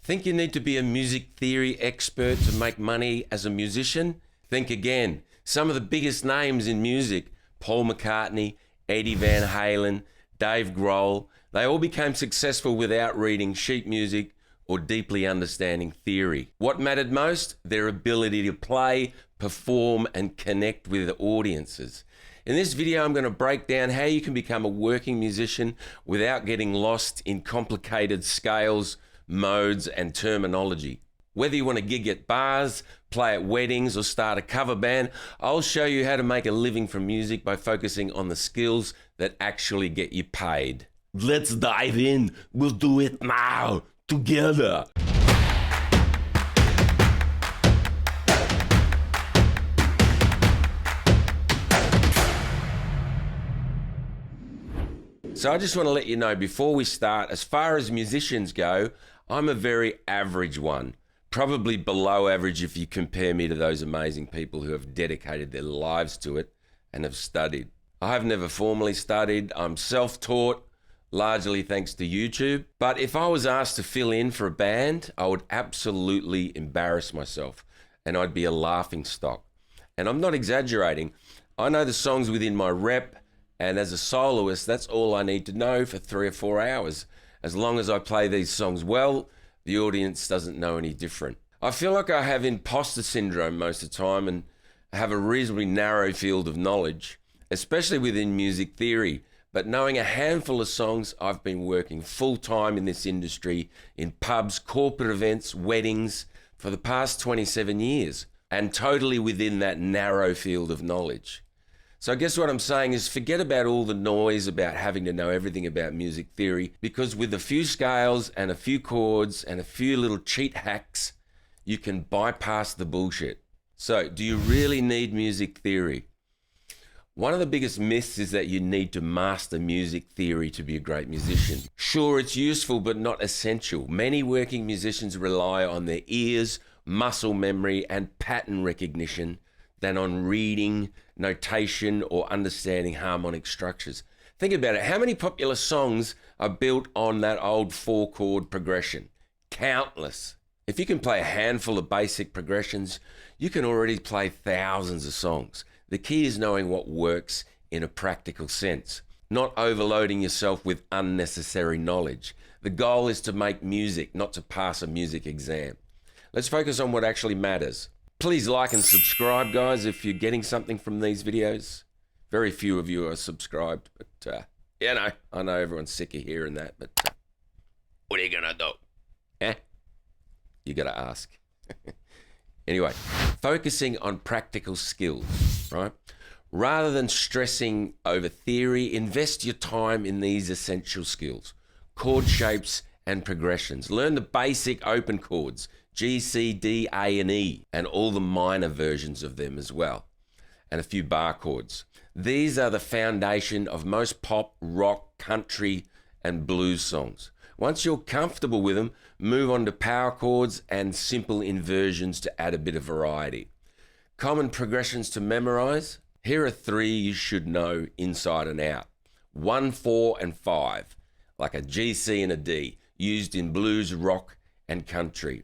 Think you need to be a music theory expert to make money as a musician? Think again. Some of the biggest names in music, Paul McCartney, Eddie Van Halen, Dave Grohl, they all became successful without reading sheet music or deeply understanding theory. What mattered most? Their ability to play, perform, and connect with audiences. In this video, I'm going to break down how you can become a working musician without getting lost in complicated scales, modes, and terminology. Whether you want to gig at bars, play at weddings, or start a cover band, I'll show you how to make a living from music by focusing on the skills that actually get you paid. Let's dive in. We'll do it now, together. So I just want to let you know before we start, as far as musicians go, I'm a very average one. Probably below average if you compare me to those amazing people who have dedicated their lives to it and have studied. I have never formally studied. I'm self-taught, largely thanks to YouTube. But if I was asked to fill in for a band, I would absolutely embarrass myself and I'd be a laughing stock. And I'm not exaggerating. I know the songs within my rep, and as a soloist, that's all I need to know for 3 or 4 hours. As long as I play these songs well, the audience doesn't know any different. I feel like I have imposter syndrome most of the time and have a reasonably narrow field of knowledge, especially within music theory. But knowing a handful of songs, I've been working full-time in this industry, in pubs, corporate events, weddings, for the past 27 years, and totally within that narrow field of knowledge. So I guess what I'm saying is forget about all the noise about having to know everything about music theory, because with a few scales and a few chords and a few little cheat hacks, you can bypass the bullshit. So do you really need music theory? One of the biggest myths is that you need to master music theory to be a great musician. Sure, it's useful, but not essential. Many working musicians rely on their ears, muscle memory, and pattern recognition than on reading, notation, or understanding harmonic structures. Think about it. How many popular songs are built on that old 4-chord progression? Countless. If you can play a handful of basic progressions, you can already play thousands of songs. The key is knowing what works in a practical sense, not overloading yourself with unnecessary knowledge. The goal is to make music, not to pass a music exam. Let's focus on what actually matters. Please like and subscribe, guys, if you're getting something from these videos. Very few of you are subscribed, but, I know everyone's sick of hearing that, but what are you going to do? Eh? You got to ask. Anyway, focusing on practical skills, right? Rather than stressing over theory, invest your time in these essential skills. Chord shapes and progressions. Learn the basic open chords, G, C, D, A, and E, and all the minor versions of them as well, and a few bar chords. These are the foundation of most pop, rock, country, and blues songs. Once you're comfortable with them, move on to power chords and simple inversions to add a bit of variety. Common progressions to memorize. Here are 3 you should know inside and out. 1, 4, and 5, like a G, C, and a D, used in blues, rock, and country.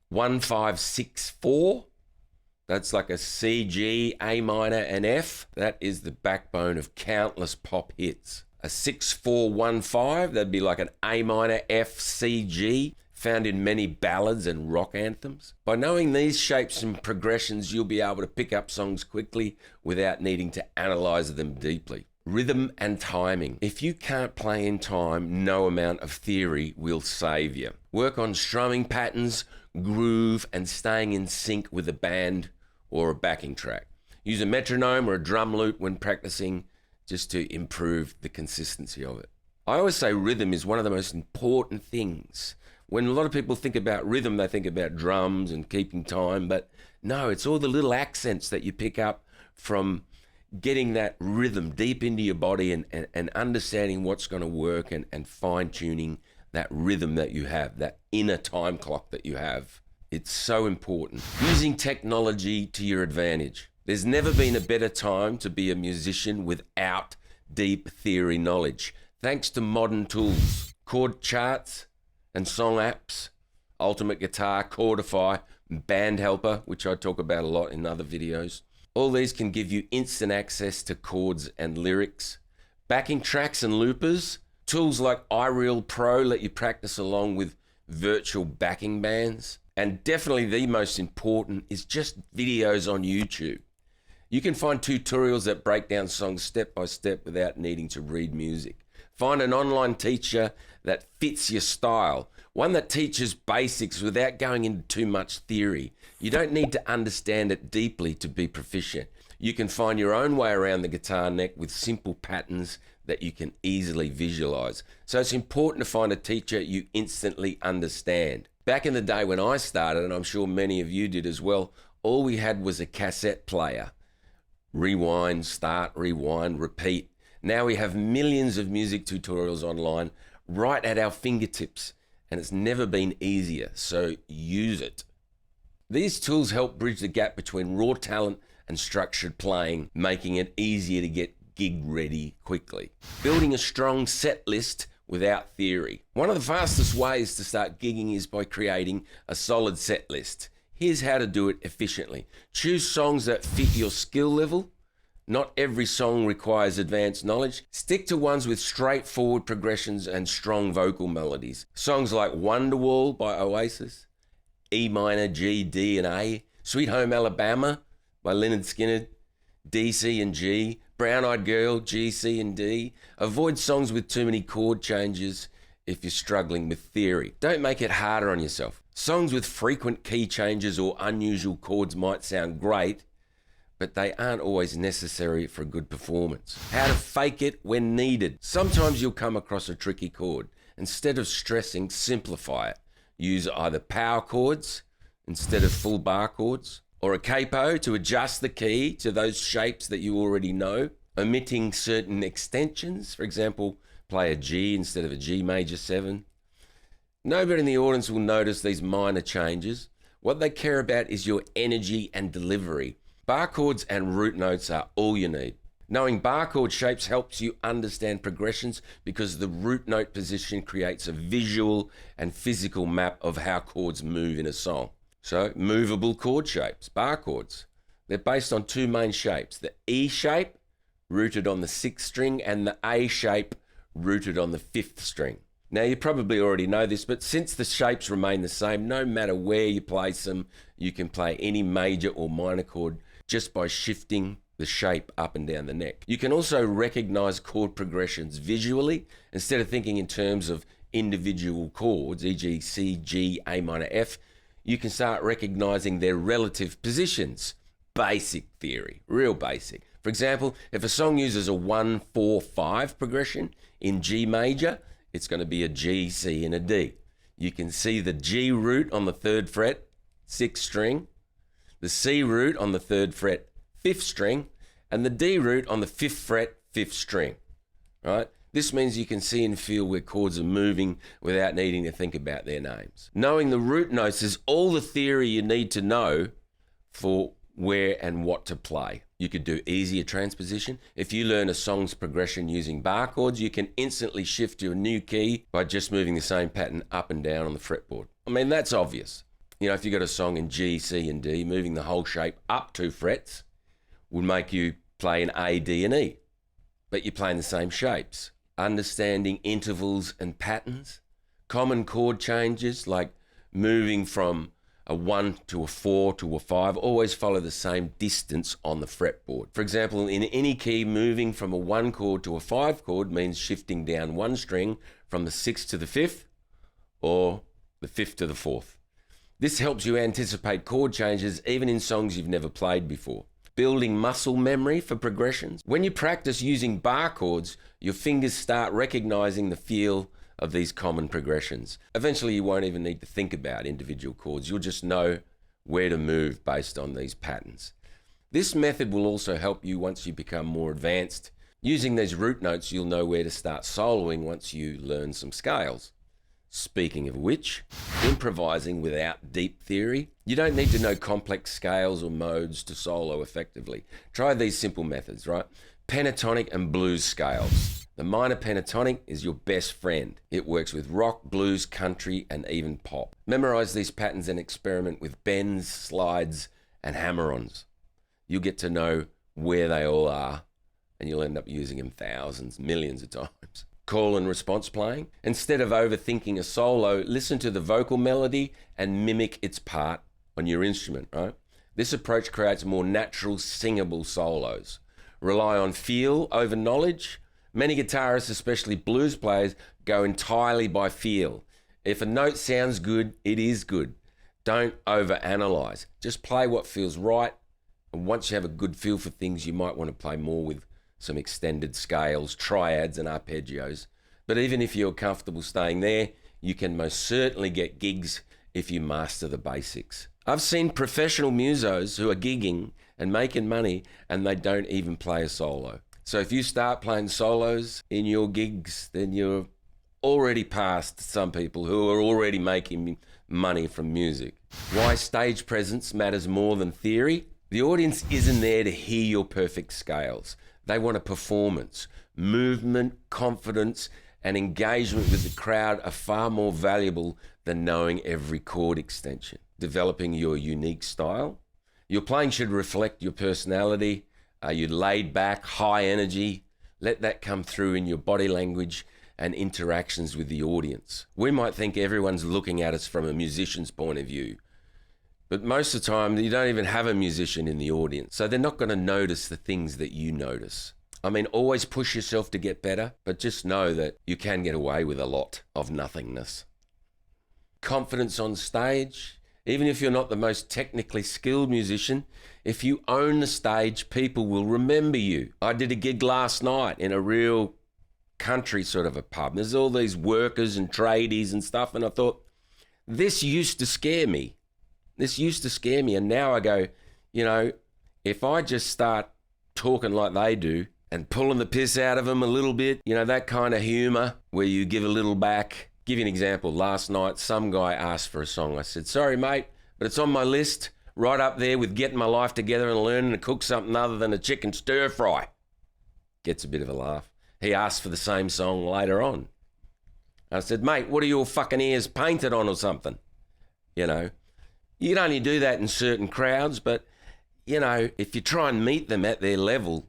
1, 5, 6, 4, that's like a C, G, A minor, and F. That is the backbone of countless pop hits. A 6, 4, 1, 5, that'd be like an A minor, F, C, G, found in many ballads and rock anthems. By knowing these shapes and progressions, you'll be able to pick up songs quickly without needing to analyze them deeply. Rhythm and timing. If you can't play in time, no amount of theory will save you. Work on strumming patterns, groove, and staying in sync with a band or a backing track. Use a metronome or a drum loop when practicing just to improve the consistency of it. I always say rhythm is one of the most important things. When a lot of people think about rhythm, they think about drums and keeping time, but no, it's all the little accents that you pick up from getting that rhythm deep into your body and understanding what's going to work and fine-tuning that rhythm that you have, that inner time clock that you have. It's so important. Using technology to your advantage. There's never been a better time to be a musician without deep theory knowledge. Thanks to modern tools, chord charts and song apps, Ultimate Guitar, Chordify, Band Helper, which I talk about a lot in other videos. All these can give you instant access to chords and lyrics. Backing tracks and loopers. Tools like iReal Pro let you practice along with virtual backing bands. And definitely the most important is just videos on YouTube. You can find tutorials that break down songs step by step without needing to read music. Find an online teacher that fits your style, one that teaches basics without going into too much theory. You don't need to understand it deeply to be proficient. You can find your own way around the guitar neck with simple patterns that you can easily visualize. So it's important to find a teacher you instantly understand. Back in the day when I started, and I'm sure many of you did as well, all we had was a cassette player. Rewind, start, rewind, repeat. Now we have millions of music tutorials online right at our fingertips, and it's never been easier, so use it. These tools help bridge the gap between raw talent and structured playing, making it easier to get gig ready quickly. Building a strong set list without theory. One of the fastest ways to start gigging is by creating a solid set list. Here's how to do it efficiently. Choose songs that fit your skill level. Not every song requires advanced knowledge. Stick to ones with straightforward progressions and strong vocal melodies. Songs like Wonderwall by Oasis, E minor, G, D, and A, Sweet Home Alabama by Lynyrd Skynyrd, D, C, and G, Brown Eyed Girl, G, C, and D. Avoid songs with too many chord changes if you're struggling with theory. Don't make it harder on yourself. Songs with frequent key changes or unusual chords might sound great, but they aren't always necessary for a good performance. How to fake it when needed. Sometimes you'll come across a tricky chord. Instead of stressing, simplify it. Use either power chords instead of full bar chords, or a capo to adjust the key to those shapes that you already know. Omitting certain extensions, for example, play a G instead of a G major 7. Nobody in the audience will notice these minor changes. What they care about is your energy and delivery. Bar chords and root notes are all you need. Knowing bar chord shapes helps you understand progressions because the root note position creates a visual and physical map of how chords move in a song. So, movable chord shapes, bar chords. They're based on two main shapes, the E shape, rooted on the 6th string, and the A shape, rooted on the 5th string. Now, you probably already know this, but since the shapes remain the same, no matter where you place them, you can play any major or minor chord just by shifting the shape up and down the neck. You can also recognize chord progressions visually. Instead of thinking in terms of individual chords, e.g. C, G, A minor, F, you can start recognizing their relative positions. Basic theory, real basic. For example, if a song uses a 1-4-5 progression in G major, it's going to be a G, C, and a D. You can see the G root on the 3rd fret, 6th string, the C root on the 3rd fret, 5th string, and the D root on the 5th fret, 5th string, right? This means you can see and feel where chords are moving without needing to think about their names. Knowing the root notes is all the theory you need to know for where and what to play. You could do easier transposition. If you learn a song's progression using bar chords, you can instantly shift to a new key by just moving the same pattern up and down on the fretboard. I mean, that's obvious. You know, if you got a song in G, C, and D, moving the whole shape up 2 frets would make you play in A, D, and E, but you're playing the same shapes. Understanding intervals and patterns, common chord changes like moving from a 1 to a 4 to a 5 always follow the same distance on the fretboard. For example, in any key, moving from a 1 chord to a 5 chord means shifting down 1 string from the 6th to the 5th or the 5th to the 4th. This helps you anticipate chord changes even in songs you've never played before. Building muscle memory for progressions. When you practice using bar chords, your fingers start recognizing the feel of these common progressions. Eventually, you won't even need to think about individual chords. You'll just know where to move based on these patterns. This method will also help you once you become more advanced. Using these root notes, you'll know where to start soloing once you learn some scales. Speaking of which, improvising without deep theory. You don't need to know complex scales or modes to solo effectively. Try these simple methods, right? pentatonic and blues scales. The minor pentatonic is your best friend. It works with rock, blues, country, and even pop. Memorize these patterns and experiment with bends, slides, and hammer-ons. You'll get to know where they all are, and you'll end up using them thousands, millions of times. Call and response playing. Instead of overthinking a solo, listen to the vocal melody and mimic its part on your instrument, right? This approach creates more natural, singable solos. Rely on feel over knowledge. Many guitarists, especially blues players, go entirely by feel. If a note sounds good, it is good. Don't overanalyze. Just play what feels right. And once you have a good feel for things, you might want to play more with some extended scales, triads, and arpeggios. But even if you're comfortable staying there, you can most certainly get gigs if you master the basics. I've seen professional musos who are gigging and making money, and they don't even play a solo. So if you start playing solos in your gigs, then you're already past some people who are already making money from music. Why stage presence matters more than theory? The audience isn't there to hear your perfect scales. They want a performance. Movement, confidence, and engagement with the crowd are far more valuable than knowing every chord extension. Developing your unique style. Your playing should reflect your personality. Are you laid back, high energy? Let that come through in your body language and interactions with the audience. We might think everyone's looking at us from a musician's point of view, but most of the time you don't even have a musician in the audience, so they're not going to notice the things that you notice. I mean, always push yourself to get better, but just know that you can get away with a lot of nothingness. Confidence on stage. Even if you're not the most technically skilled musician, if you own the stage, people will remember you. I did a gig last night in a real country sort of a pub. There's all these workers and tradies and stuff, and I thought, this used to scare me. This used to scare me, and now I go, you know, if I just start talking like they do and pulling the piss out of them a little bit, you know, that kind of humour where you give a little back. Give you an example. Last night, some guy asked for a song. I said, sorry, mate, but it's on my list right up there with getting my life together and learning to cook something other than a chicken stir fry. Gets a bit of a laugh. He asked for the same song later on. I said, mate, what are your fucking ears painted on or something? You know, you can only do that in certain crowds, but, you know, if you try and meet them at their level,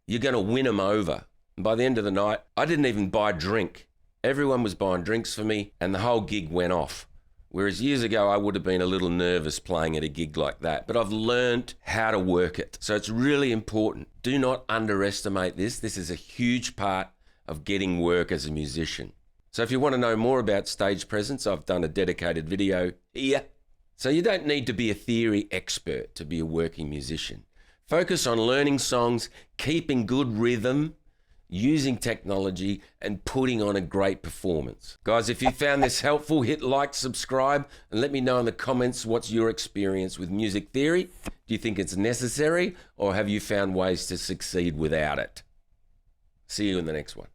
you're going to win them over. And by the end of the night, I didn't even buy a drink. Everyone was buying drinks for me, and the whole gig went off. Whereas years ago, I would have been a little nervous playing at a gig like that, but I've learned how to work it. So it's really important. Do not underestimate this. This is a huge part of getting work as a musician. So if you want to know more about stage presence, I've done a dedicated video here. So you don't need to be a theory expert to be a working musician. Focus on learning songs, keeping good rhythm, using technology, and putting on a great performance. Guys, if you found this helpful, hit like, subscribe, and let me know in the comments what's your experience with music theory. Do you think it's necessary, or have you found ways to succeed without it? See you in the next one.